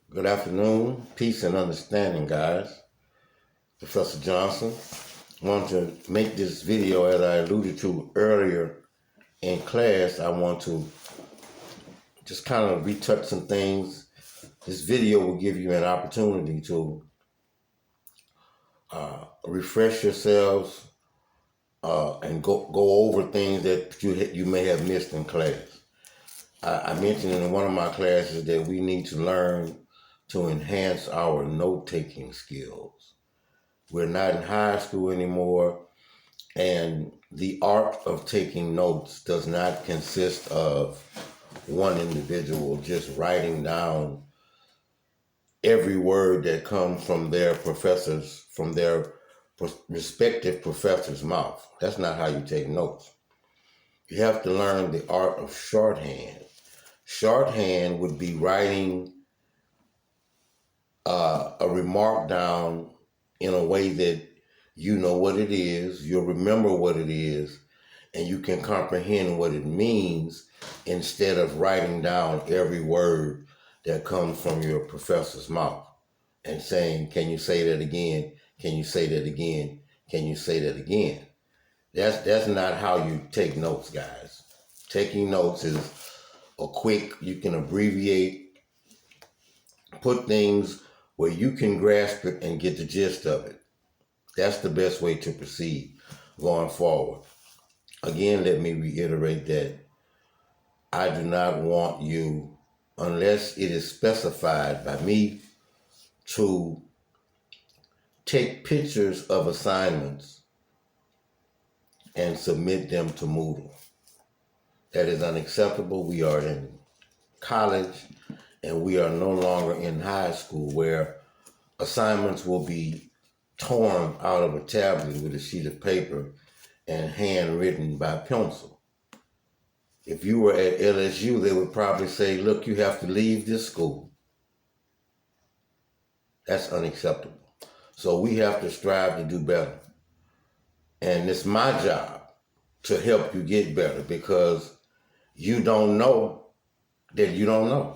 Good afternoon, peace and understanding, guys. Professor Johnson. I want to make this video, as I alluded to earlier in class. I want to just kind of retouch some things. This video will give you an opportunity to refresh yourselves and go over things that you may have missed in class. I mentioned in one of my classes that we need to learn to enhance our note-taking skills. We're not in high school anymore, and the art of taking notes does not consist of one individual just writing down every word that comes from their professors, from their respective professor's mouth. That's not how you take notes. You have to learn the art of shorthand. Shorthand would be writing a remark down in a way that you know what it is, you'll remember what it is, and you can comprehend what it means instead of writing down every word that comes from your professor's mouth and saying, can you say that again? Can you say that again? Can you say that again? That's not how you take notes, guys. Taking notes is a quick, you can abbreviate, put things where you can grasp it and get the gist of it. That's the best way to proceed going forward. Again, let me reiterate that I do not want you, unless it is specified by me, to take pictures of assignments and submit them to Moodle. That is unacceptable. We are in college and we are no longer in high school where assignments will be torn out of a tablet with a sheet of paper and handwritten by pencil. If you were at LSU, they would probably say, look, you have to leave this school. That's unacceptable. So we have to strive to do better. And it's my job to help you get better, because you don't know that you don't know.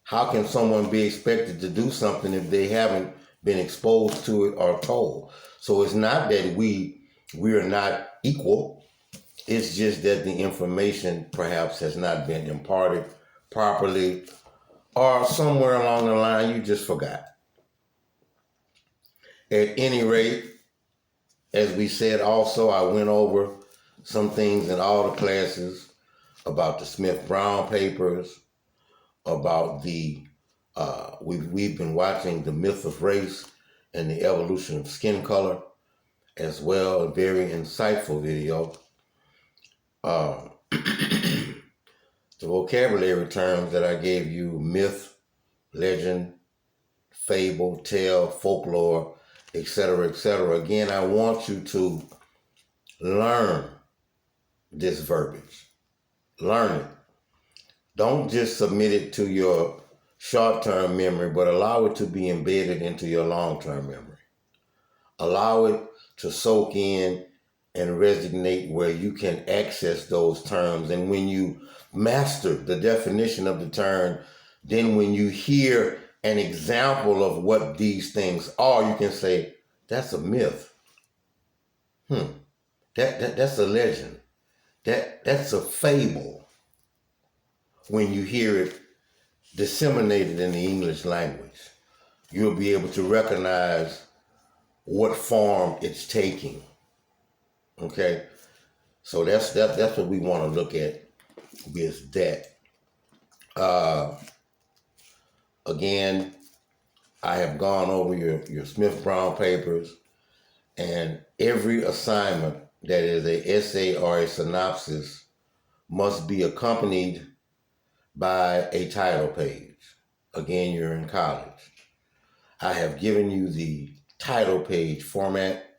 How can someone be expected to do something if they haven't been exposed to it or told? So it's not that we're not equal. It's just that the information perhaps has not been imparted properly, or somewhere along the line you just forgot. At any rate, as we said also, I went over some things in all the classes about the Smith-Brown papers, about we've been watching The Myth of Race and the Evolution of Skin Color as well, a very insightful video. The vocabulary terms that I gave you: myth, legend, fable, tale, folklore, etc., etc. Again, I want you to learn this verbiage. Learn it. Don't just submit it to your short-term memory, but allow it to be embedded into your long-term memory. Allow it to soak in and resonate where you can access those terms. And when you master the definition of the term, then when you hear an example of what these things are, you can say, that's a myth. That's a legend. That's a fable. When you hear it disseminated in the English language, you'll be able to recognize what form it's taking. Okay? So that's what we want to look at with that. Again, I have gone over your Smith-Brown papers, and every assignment that is an essay or a synopsis must be accompanied by a title page. Again, you're in college. I have given you the title page format.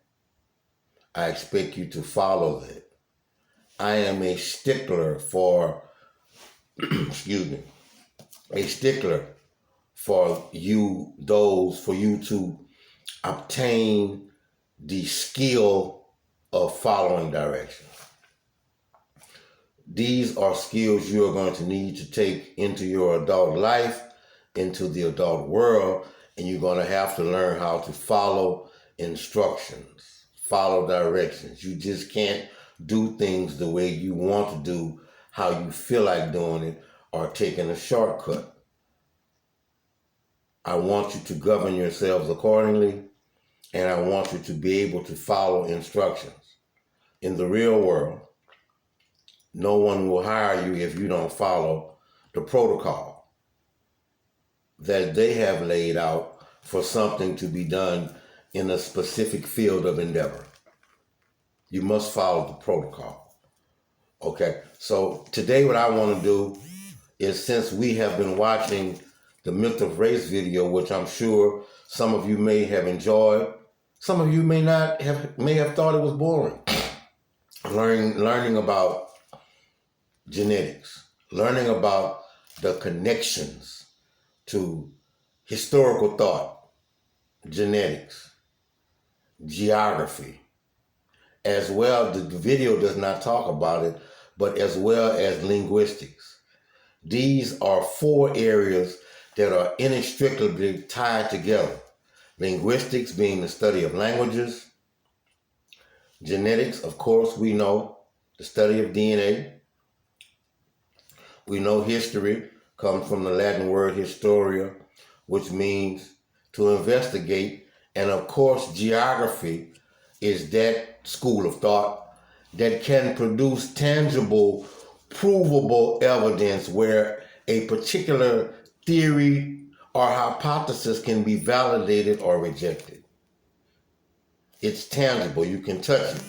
I expect you to follow that. I am a stickler for, a stickler for you to obtain the skill of following directions. These are skills you are going to need to take into your adult life into the adult world, and you're going to have to learn how to follow instructions, follow directions. You just can't do things the way you want to do, how you feel like doing it, or taking a shortcut. I want you to govern yourselves accordingly, and I want you to be able to follow instructions. In the real world, no one will hire you if you don't follow the protocol that they have laid out for something to be done in a specific field of endeavor. You must follow the protocol. Okay, so today what I want to do is, since we have been watching the Myth of Race video, which I'm sure some of you may have enjoyed, some of you may have thought it was boring. Learning about genetics, learning about the connections to historical thought, genetics, geography, as well. The video does not talk about it, but as well as linguistics. These are 4 areas that are inextricably tied together. Linguistics being the study of languages. Genetics, of course, we know the study of DNA. We know history comes from the Latin word historia, which means to investigate. And of course, geography is that school of thought that can produce tangible, provable evidence where a particular theory or hypothesis can be validated or rejected. It's tangible. You can touch it.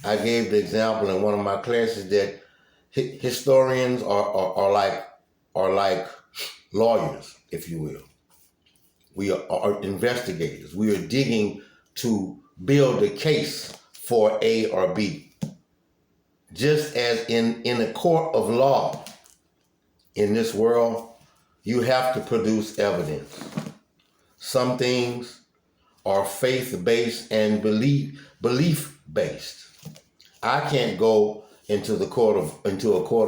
I gave the example in one of my classes that historians are like lawyers, if you will. We are investigators. We are digging to build a case for A or B. Just as in a court of law in this world, you have to produce evidence. Some things are faith-based and belief-based. I can't go into a court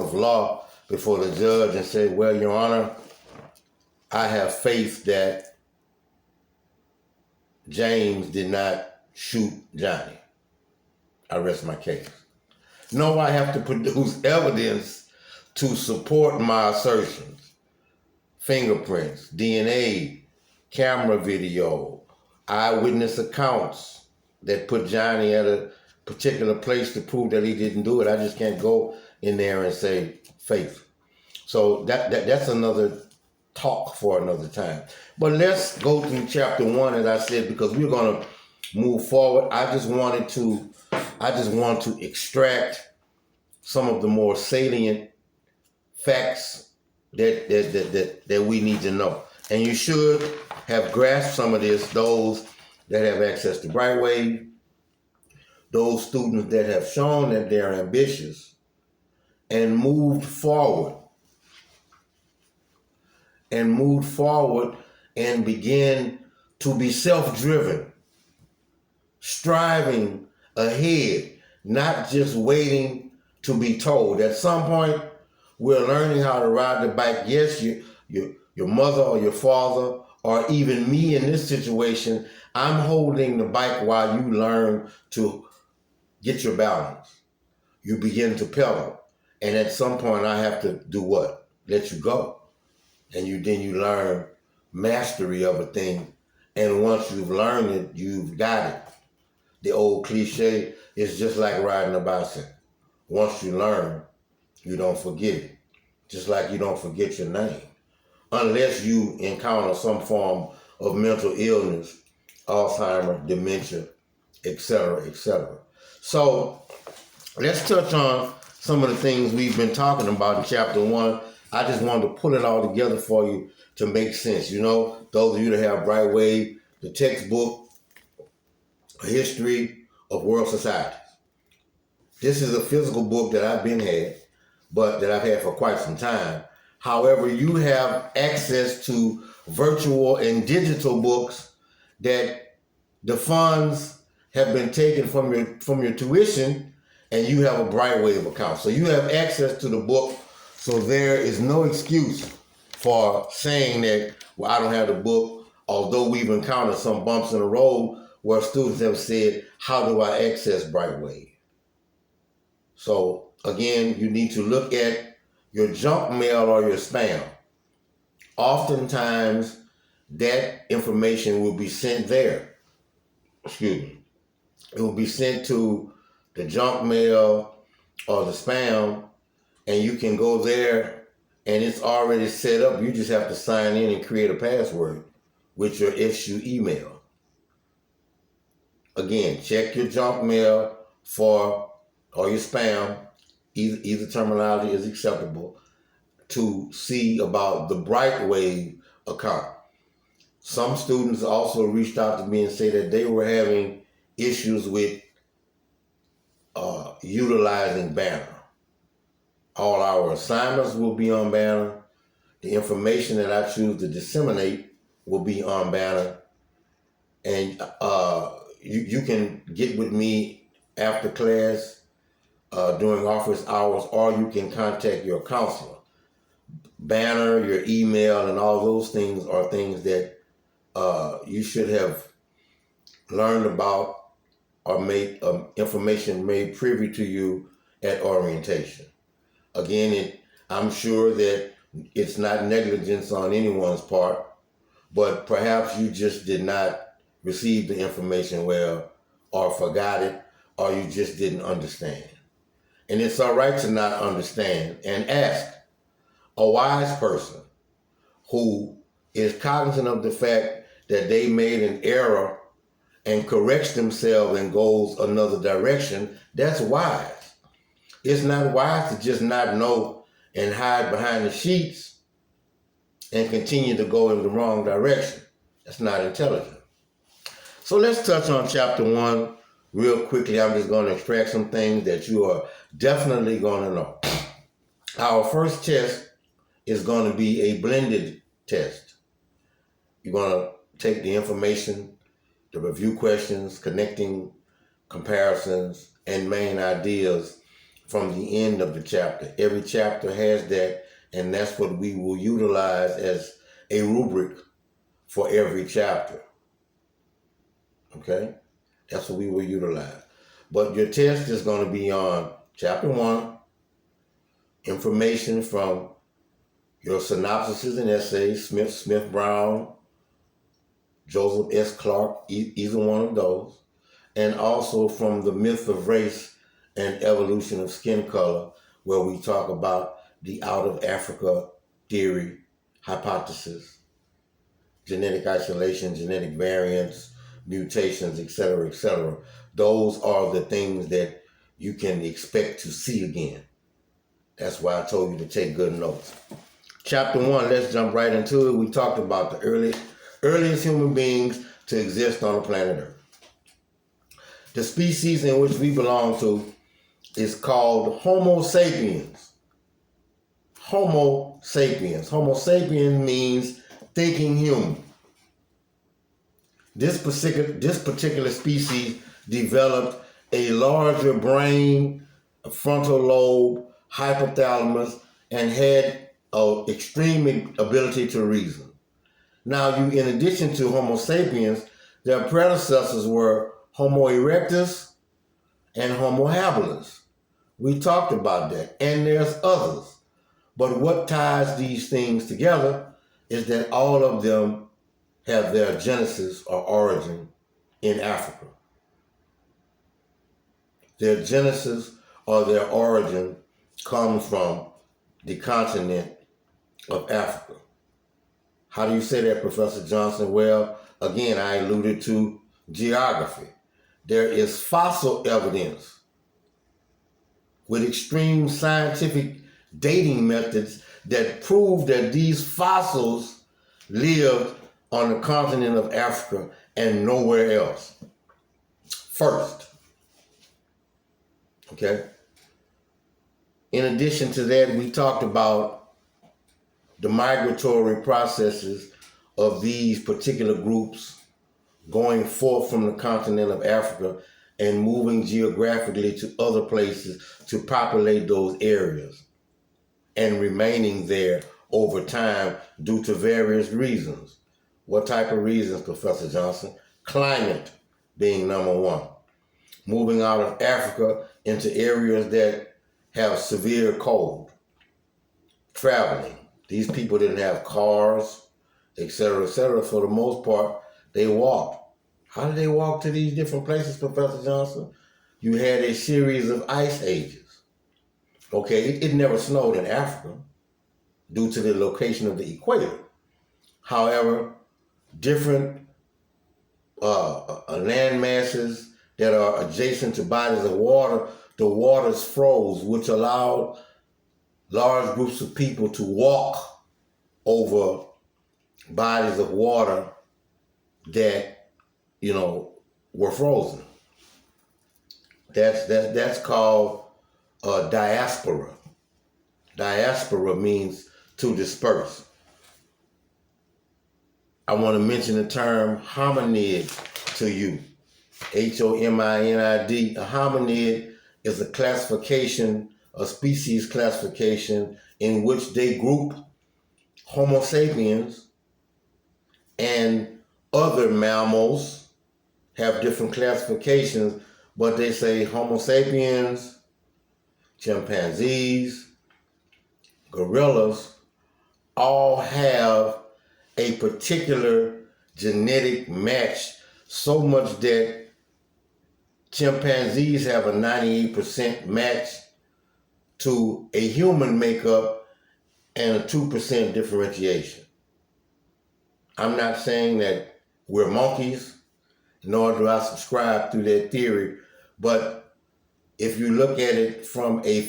of law before the judge and say, well, Your Honor, I have faith that James did not shoot Johnny. I rest my case. No, I have to produce evidence to support my assertions. Fingerprints, DNA, camera video, eyewitness accounts that put Johnny at a particular place to prove that he didn't do it. I just can't go in there and say faith. So that's another talk for another time. But let's go to chapter 1, as I said, because we're going to move forward. I just want to extract some of the more salient facts that we need to know. And you should have grasped some of this, those that have access to Brightwave, those students that have shown that they're ambitious and moved forward and begin to be self-driven, striving ahead, not just waiting to be told. At some point, we're learning how to ride the bike. Yes, your mother or your father, or even me in this situation, I'm holding the bike while you learn to get your balance. You begin to pedal. And at some point, I have to do what? Let you go. And then you learn mastery of a thing. And once you've learned it, you've got it. The old cliche is just like riding a bicycle. Once you learn, you don't forget it. Just like you don't forget your name. Unless you encounter some form of mental illness, Alzheimer's, dementia, etc., etc. So let's touch on some of the things we've been talking about in chapter 1. I just wanted to pull it all together for you to make sense. You know, those of you that have Brightwave, the textbook, A History of World Societies. This is a physical book that I've had, but that I've had for quite some time. However, you have access to virtual and digital books that the funds have been taken from your tuition, and you have a Brightwave account. So you have access to the book. So there is no excuse for saying that, where I don't have the book, although we've encountered some bumps in the road where students have said, how do I access Brightwave? So again, you need to look at your junk mail or your spam. Oftentimes, that information will be sent there. Excuse me. It will be sent to the junk mail or the spam, and you can go there and it's already set up. You just have to sign in and create a password with your SU email. Again, check your junk mail or your spam. Either terminology is acceptable to see about the Brightwave account. Some students also reached out to me and said that they were having issues with utilizing Banner. All our assignments will be on Banner. The information that I choose to disseminate will be on Banner. And you can get with me after class during office hours, or you can contact your counselor. Banner, your email, and all those things are things that you should have learned about or made information made privy to you at orientation. Again, I'm sure that it's not negligence on anyone's part, but perhaps you just did not receive the information well, or forgot it, or you just didn't understand. And it's all right to not understand, and ask a wise person who is cognizant of the fact that they made an error and corrects themselves and goes another direction. That's wise. It's not wise to just not know and hide behind the sheets and continue to go in the wrong direction. That's not intelligent. So let's touch on chapter 1 real quickly. I'm just going to extract some things that you are definitely going to know. Our first test is going to be a blended test. You're going to take the information, the review questions, connecting comparisons, and main ideas from the end of the chapter. Every chapter has that, and that's what we will utilize as a rubric for every chapter. Okay? That's what we will utilize. But your test is going to be on chapter 1, information from your synopsises and essays, Smith Brown, Joseph S. Clark, either one of those, and also from the myth of race and evolution of skin color, where we talk about the out of Africa theory, hypothesis, genetic isolation, genetic variants, mutations, etc., etc. Those are the things that you can expect to see again. That's why I told you to take good notes. Chapter 1, let's jump right into it. We talked about the earliest human beings to exist on the planet Earth. The species in which we belong to is called Homo sapiens. Homo sapiens. Homo sapiens means thinking human. This particular species developed a larger brain, a frontal lobe, hypothalamus, and had an extreme ability to reason. Now, in addition to Homo sapiens, their predecessors were Homo erectus and Homo habilis. We talked about that, and there's others. But what ties these things together is that all of them have their genesis or origin in Africa. Their genesis or their origin comes from the continent of Africa. How do you say that, Professor Johnson? Well, again, I alluded to geography. There is fossil evidence with extreme scientific dating methods that prove that these fossils lived on the continent of Africa and nowhere else. First, okay? In addition to that, we talked about the migratory processes of these particular groups going forth from the continent of Africa and moving geographically to other places to populate those areas and remaining there over time due to various reasons. What type of reasons, Professor Johnson? Climate being number one. Moving out of Africa into areas that have severe cold. Traveling. These people didn't have cars, etc., etc. For the most part, they walked. How did they walk to these different places, Professor Johnson? You had a series of ice ages. Okay, it never snowed in Africa due to the location of the equator. However, different land masses that are adjacent to bodies of water, the waters froze, which allowed large groups of people to walk over bodies of water that, were frozen. That's called diaspora. Diaspora means to disperse. I want to mention the term hominid to you. Hominid. A hominid is a classification, a species classification in which they group Homo sapiens and other mammals have different classifications, but they say Homo sapiens, chimpanzees, gorillas, all have a particular genetic match, so much that chimpanzees have a 98% match to a human makeup and a 2% differentiation. I'm not saying that we're monkeys, nor do I subscribe to that theory, but if you look at it from a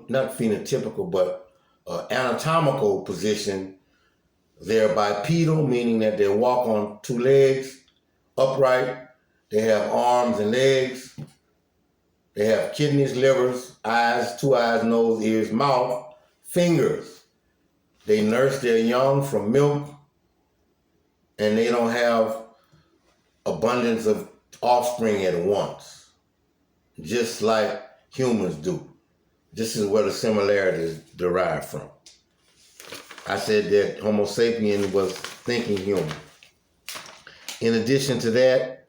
not phenotypical, but anatomical position, they're bipedal, meaning that they walk on two legs, upright. They have arms and legs. They have kidneys, livers, eyes, 2 eyes, nose, ears, mouth, fingers. They nurse their young from milk, and they don't have abundance of offspring at once, just like humans do. This is where the similarities derive from. I said that Homo sapien was thinking human. In addition to that,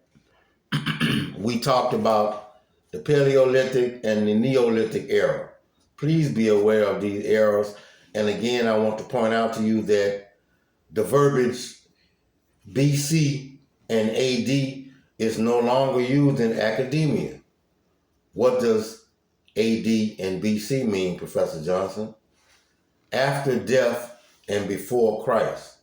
we talked about the Paleolithic and the Neolithic era. Please be aware of these eras. And again, I want to point out to you that the verbiage BC and AD is no longer used in academia. What does AD and BC mean, Professor Johnson? After death and before Christ.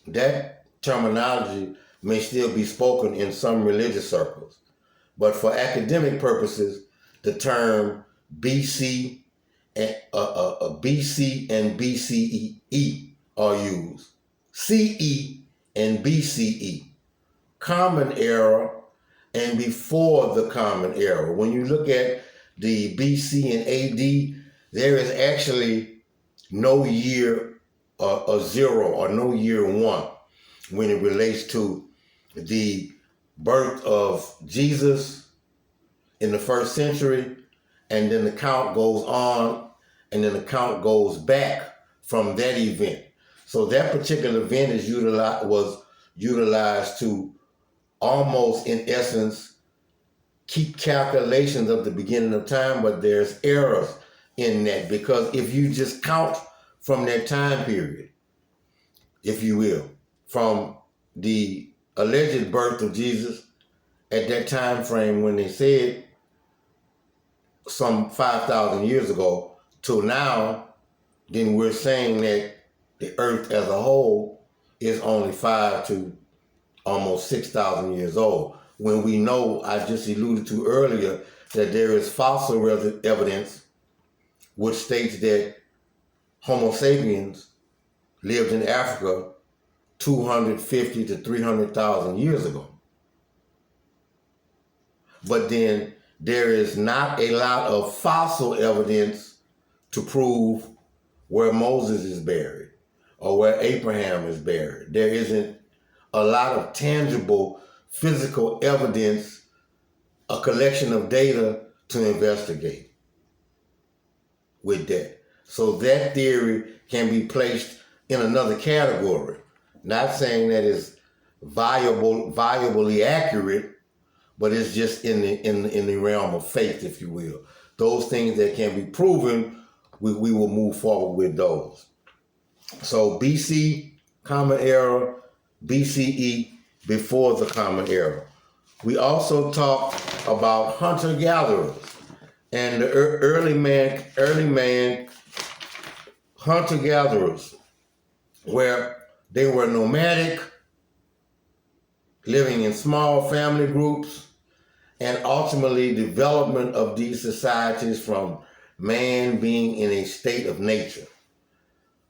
That terminology may still be spoken in some religious circles, but for academic purposes, the term BC and BCE are used. CE and BCE, Common Era and before the Common Era. When you look at the BC and AD, there is actually no year a zero or no year one when it relates to the birth of Jesus in the first century, and then the count goes on, and then the count goes back from that event. So that particular event was utilized to almost, in essence, keep calculations of the beginning of time, but there's errors in that, because if you just count from that time period, if you will, from the alleged birth of Jesus at that time frame when they said some 5,000 years ago till now, then we're saying that the earth as a whole is only 5 to almost 6,000 years old. When we know, I just alluded to earlier, that there is fossil evidence which states that Homo sapiens lived in Africa 250 to 300,000 years ago. But then there is not a lot of fossil evidence to prove where Moses is buried or where Abraham is buried. There isn't a lot of tangible physical evidence, a collection of data to investigate with that. So that theory can be placed in another category. Not saying that it's viably accurate, but it's just in the realm of faith, if you will. Those things that can be proven, we will move forward with those. So BC, Common Era, BCE, before the Common Era. We also talk about hunter-gatherers and the early man hunter-gatherers, where they were nomadic, living in small family groups, and ultimately development of these societies from man being in a state of nature.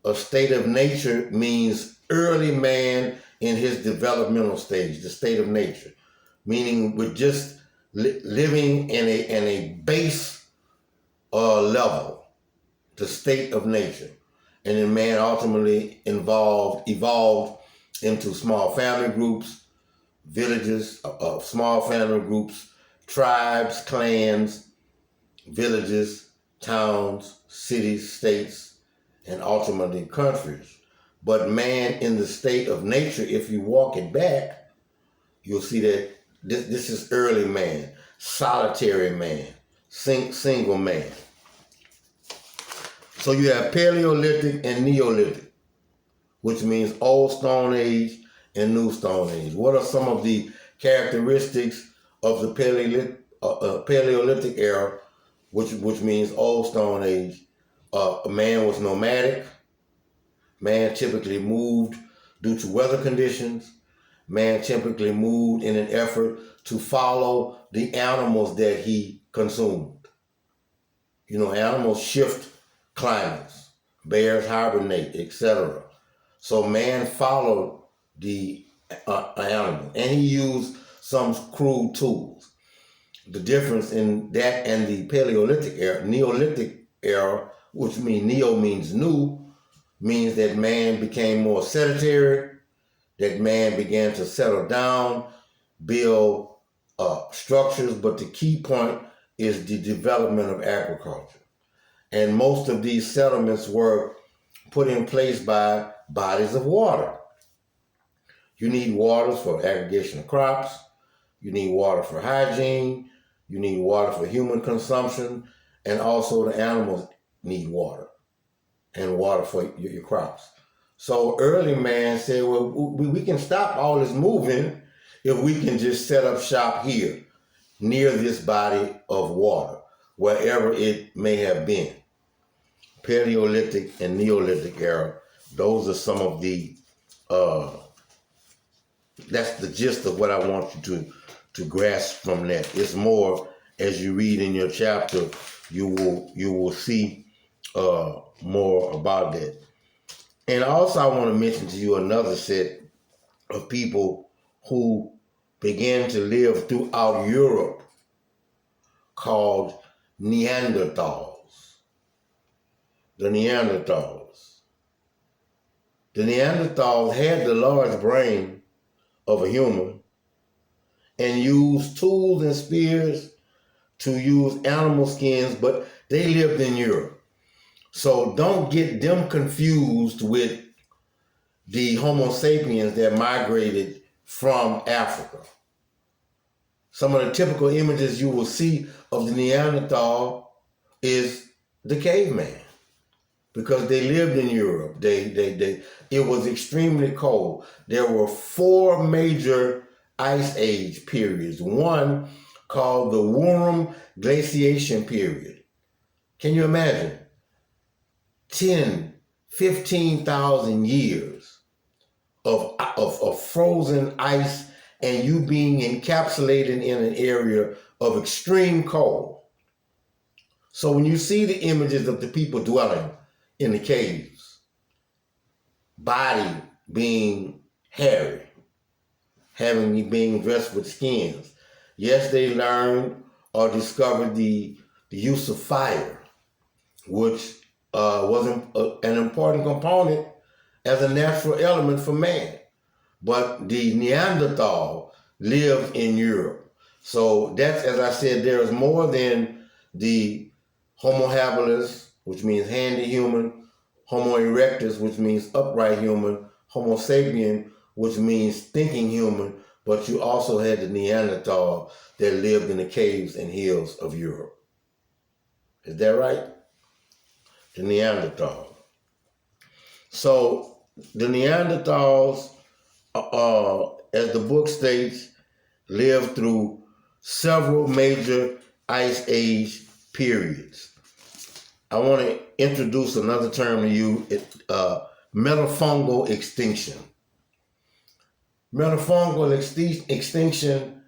A state of nature means early man in his developmental stage, the state of nature, meaning we're just living in a base level, the state of nature. And then man ultimately evolved into small family groups, villages, small family groups, tribes, clans, villages, towns, cities, states, and ultimately countries. But man in the state of nature, if you walk it back, you'll see that this is early man, solitary man, single man. So you have Paleolithic and Neolithic, which means Old Stone Age and New Stone Age. What are some of the characteristics of the Paleolithic era, which means Old Stone Age? A man was nomadic. Man typically moved due to weather conditions. Man typically moved in an effort to follow the animals that he consumed. You know, animals shift climates. Bears hibernate, etc. So man followed the animal, and he used some crude tools. The difference in that and the Paleolithic era, Neolithic era, which means neo means new, means that man became more sedentary, that man began to settle down, build structures, but the key point is the development of agriculture. And most of these settlements were put in place by bodies of water. You need waters for aggregation of crops, you need water for hygiene, you need water for human consumption, and also the animals need water and water for your crops. So early man said, well, we can stop all this moving if we can just set up shop here, near this body of water, wherever it may have been. Paleolithic and Neolithic era, those are some of the, that's the gist of what I want you to grasp from that. It's more, as you read in your chapter, you will see more about that. And also I want to mention to you another set of people who began to live throughout Europe called Neanderthals. The Neanderthals. The Neanderthals had the large brain of a human and used tools and spears to use animal skins, but they lived in Europe. So don't get them confused with the Homo sapiens that migrated from Africa. Some of the typical images you will see of the Neanderthal is the caveman, because they lived in Europe. It was extremely cold. There were 4 major ice age periods. One called the Würm glaciation period. Can you imagine? 15,000 years of frozen ice and you being encapsulated in an area of extreme cold. So when you see the images of the people dwelling in the caves, body being hairy, being dressed with skins. Yes, they learned or discovered the use of fire, which was an important component as a natural element for man. But the Neanderthal lived in Europe. So that's, as I said, there is more than the Homo habilis, which means handy human, Homo erectus, which means upright human, Homo sapien, which means thinking human, but you also had the Neanderthal that lived in the caves and hills of Europe. Is that right? The Neanderthal. So the Neanderthals, as the book states, lived through several major ice age periods. I want to introduce another term to you, metafungal extinction. Metafungal extinction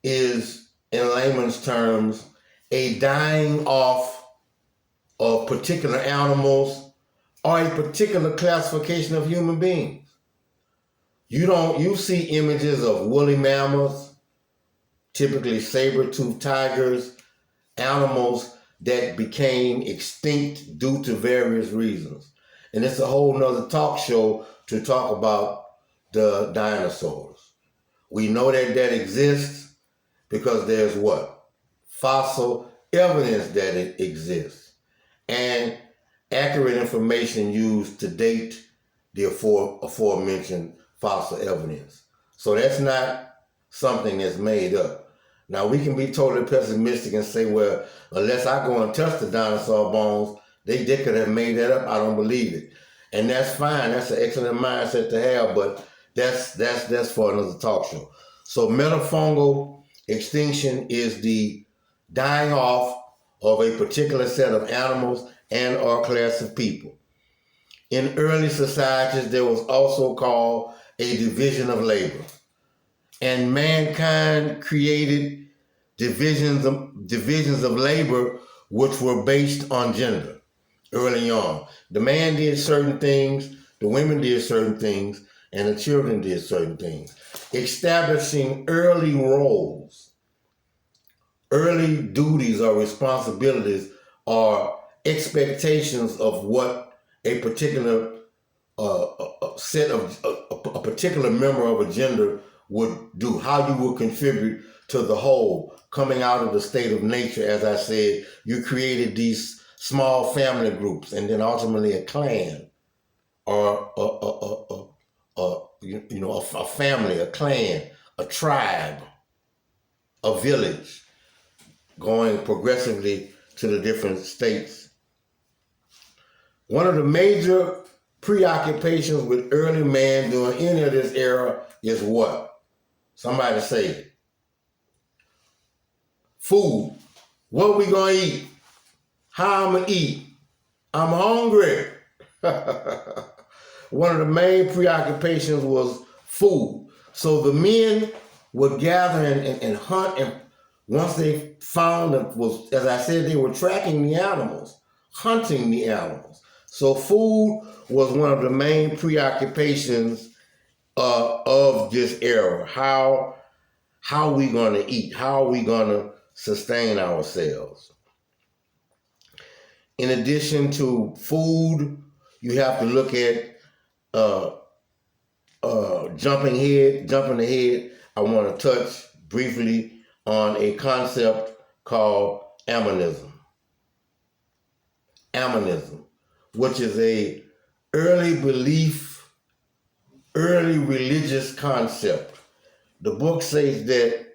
is, in layman's terms, a dying off of particular animals or a particular classification of human beings. You see images of woolly mammoths, typically saber-toothed tigers, animals that became extinct due to various reasons. And it's a whole nother talk show to talk about the dinosaurs. We know that exists because there's what? Fossil evidence that it exists. And accurate information used to date the aforementioned fossil evidence. So that's not something that's made up. Now, we can be totally pessimistic and say, well, unless I go and touch the dinosaur bones, they could have made that up. I don't believe it. And that's fine. That's an excellent mindset to have, but that's for another talk show. So metafungal extinction is the dying off of a particular set of animals and or class of people. In early societies, there was also called a division of labor. And mankind created divisions of labor which were based on gender early on. The man did certain things, the women did certain things, and the children did certain things. Establishing early roles, early duties or responsibilities or expectations of what a particular a particular member of a gender would do, how you would contribute to the whole, coming out of the state of nature. As I said, you created these small family groups and then ultimately a clan or a family, a clan, a tribe, a village, going progressively to the different states. One of the major preoccupations with early man during any of this era is what? Somebody say it. Food. What we gonna eat? How I'm gonna eat? I'm hungry. One of the main preoccupations was food. So the men would gather and hunt, and once they found that was, as I said, they were tracking the animals, hunting the animals. So food was one of the main preoccupations of this era. How are we going to eat? How are we going to sustain ourselves? In addition to food, you have to look at jumping ahead. I want to touch briefly on a concept called animism. Animism, which is a early religious concept. The book says that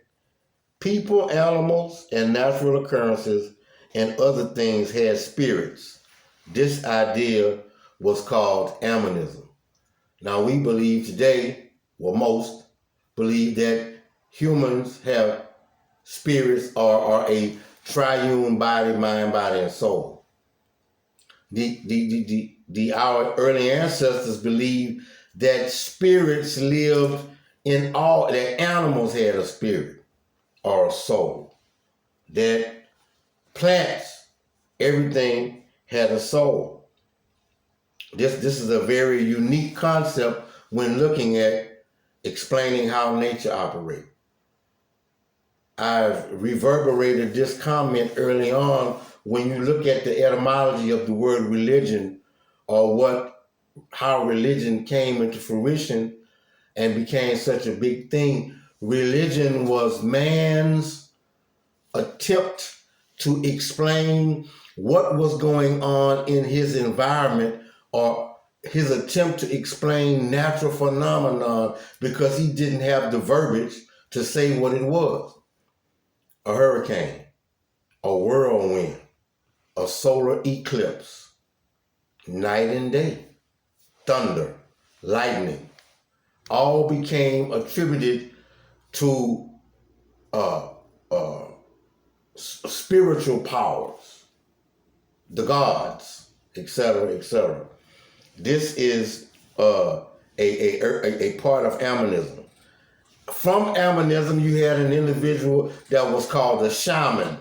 people, animals, and natural occurrences and other things had spirits. This idea was called animism. Now we believe today, well, most believe that humans have spirits or are a triune body, mind, body, and soul. Our early ancestors believed that spirits lived in all, that animals had a spirit or a soul, that plants, everything had a soul. This is a very unique concept when looking at explaining how nature operates. I've reverberated this comment early on. When you look at the etymology of the word religion, or how religion came into fruition and became such a big thing, religion was man's attempt to explain what was going on in his environment or his attempt to explain natural phenomenon because he didn't have the verbiage to say what it was. A hurricane, a whirlwind, a solar eclipse, night and day, thunder, lightning, all became attributed to spiritual powers, the gods, etc., etc. This is a part of Amanism. From Amanism, you had an individual that was called a shaman.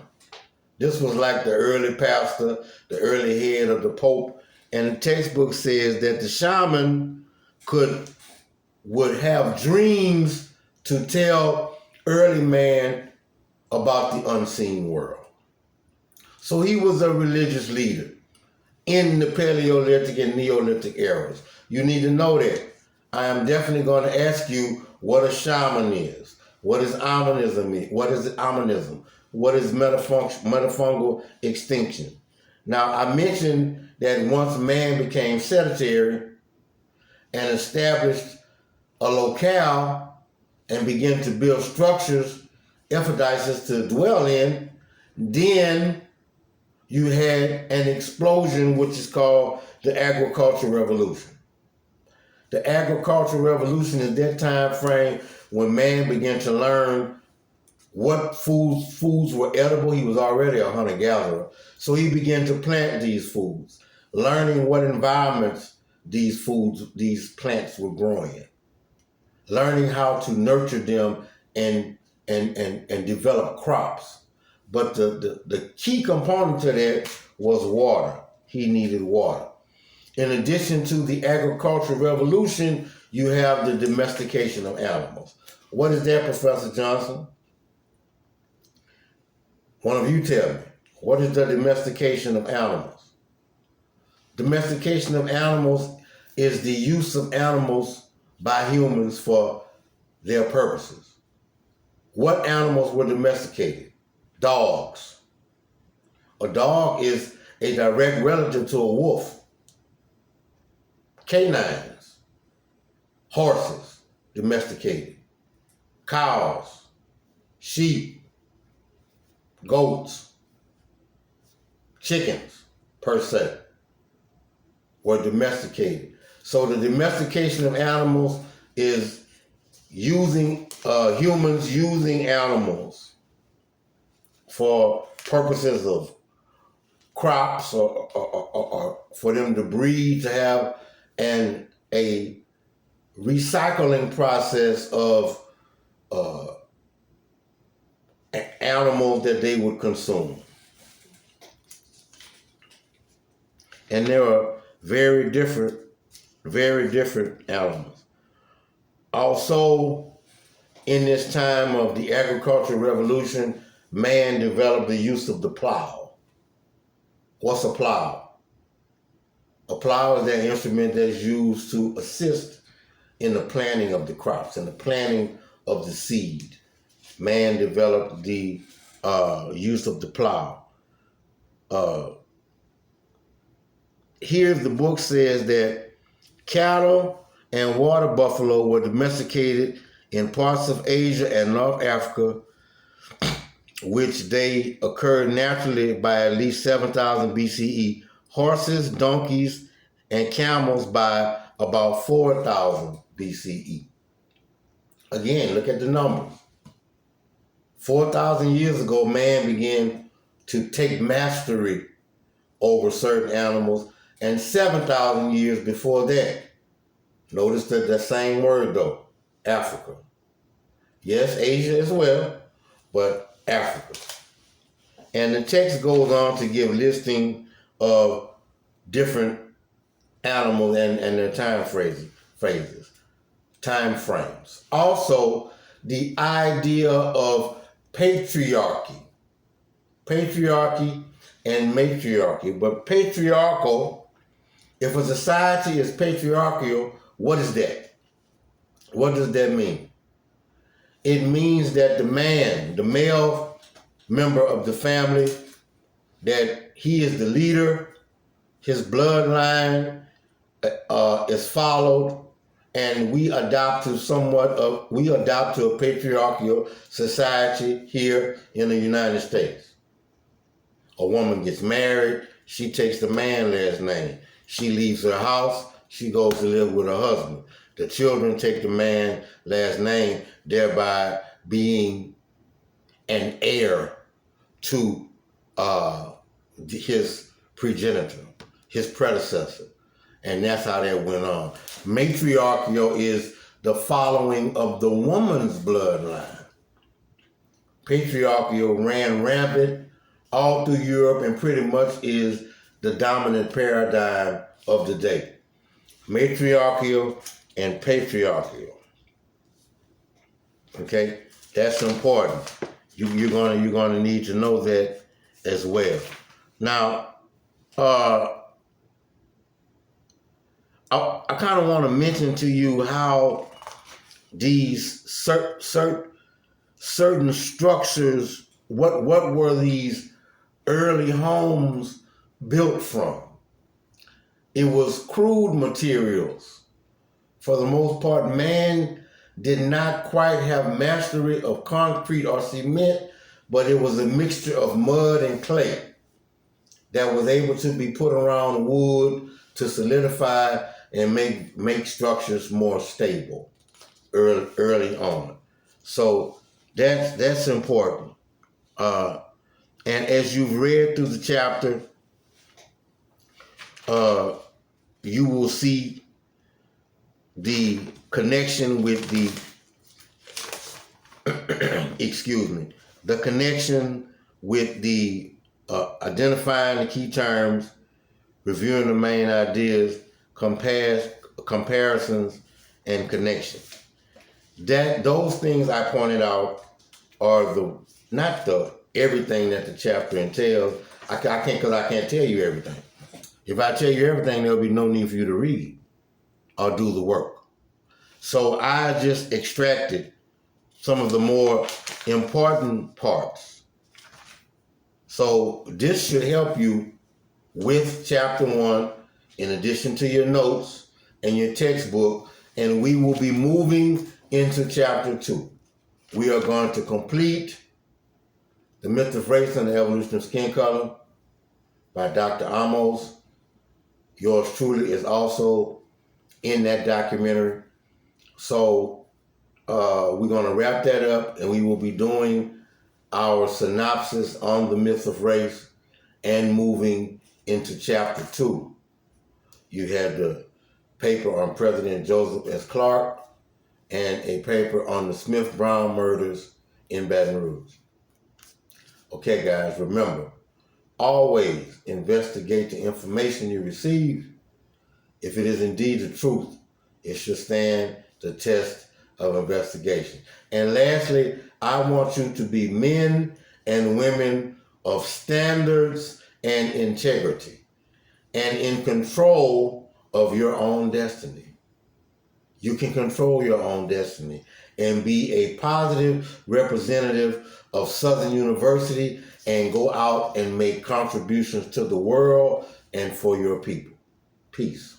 This was like the early pastor, the early head of the Pope. And the textbook says that the shaman would have dreams to tell early man about the unseen world. So he was a religious leader in the Paleolithic and Neolithic eras. You need to know that. I am definitely going to ask you what a shaman is. What is Amanism? What is Amanism? What is metafungal extinction? Now, I mentioned that once man became sedentary and established a locale and began to build structures, effidices to dwell in, then you had an explosion, which is called the agricultural revolution. The agricultural revolution is that time frame when man began to learn what foods were edible. He was already a hunter-gatherer. So he began to plant these foods, learning what environments these plants were growing in, learning how to nurture them and develop crops. But the key component to that was water. He needed water. In addition to the agricultural revolution, you have the domestication of animals. What is that, Professor Johnson? One of you tell me. What is the domestication of animals? Domestication of animals is the use of animals by humans for their purposes. What animals were domesticated? Dogs. A dog is a direct relative to a wolf. Canines. Horses, domesticated. Cows. Sheep. Goats. Chickens, per se, were domesticated. So the domestication of animals is using humans using animals for purposes of crops or for them to breed, to have a recycling process of animals that they would consume. And there are very different animals. Also, in this time of the agricultural revolution, man developed the use of the plow. What's a plow? A plow is that instrument that's used to assist in the planting of the crops and the planting of the seed. Man developed the use of the plow. Here the book says that cattle and water buffalo were domesticated in parts of Asia and North Africa, which they occurred naturally by at least 7,000 BCE. Horses, donkeys, and camels by about 4,000 BCE. Again, look at the numbers. 4,000 years ago, man began to take mastery over certain animals, and 7,000 years before that, notice that the same word though, Africa. Yes, Asia as well, but Africa. And the text goes on to give listing of different animals and their time frames. Also, the idea of patriarchy and matriarchy. But patriarchal, if a society is patriarchal, what is that? What does that mean? It means that the man, the male member of the family, that he is the leader, his bloodline is followed, and we adopt to a patriarchal society here in the United States. A woman gets married, she takes the man's last name. She leaves her house, she goes to live with her husband. The children take the man's last name, thereby being an heir to his progenitor, his predecessor. And that's how that went on. Matriarchal is the following of the woman's bloodline. Patriarchal ran rampant all through Europe and pretty much is the dominant paradigm of the day. Matriarchal and patriarchal. Okay, that's important. You're gonna need to know that as well. Now, I kind of want to mention to you how these certain structures, what were these early homes built from? It was crude materials. For the most part, man did not quite have mastery of concrete or cement, but it was a mixture of mud and clay that was able to be put around wood to solidify and make structures more stable early on. So that's important. And as you've read through the chapter, you will see the connection with the connection with the identifying the key terms, reviewing the main ideas, comparisons, and connections. Those things I pointed out are not everything that the chapter entails. I can't tell you everything. If I tell you everything, there'll be no need for you to read or do the work. So I just extracted some of the more important parts. So this should help you with chapter 1, in addition to your notes and your textbook, and we will be moving into chapter 2. We are going to complete The Myth of Race and the Evolution of Skin Color by Dr. Amos. Yours truly is also in that documentary. So we're going to wrap that up, and we will be doing our synopsis on the myth of race and moving into chapter 2. You had the paper on President Joseph S. Clark and a paper on the Smith-Brown murders in Baton Rouge. Okay, guys, remember, always investigate the information you receive. If it is indeed the truth, it should stand the test of investigation. And lastly, I want you to be men and women of standards and integrity and in control of your own destiny. You can control your own destiny and be a positive representative of Southern University and go out and make contributions to the world and for your people. Peace.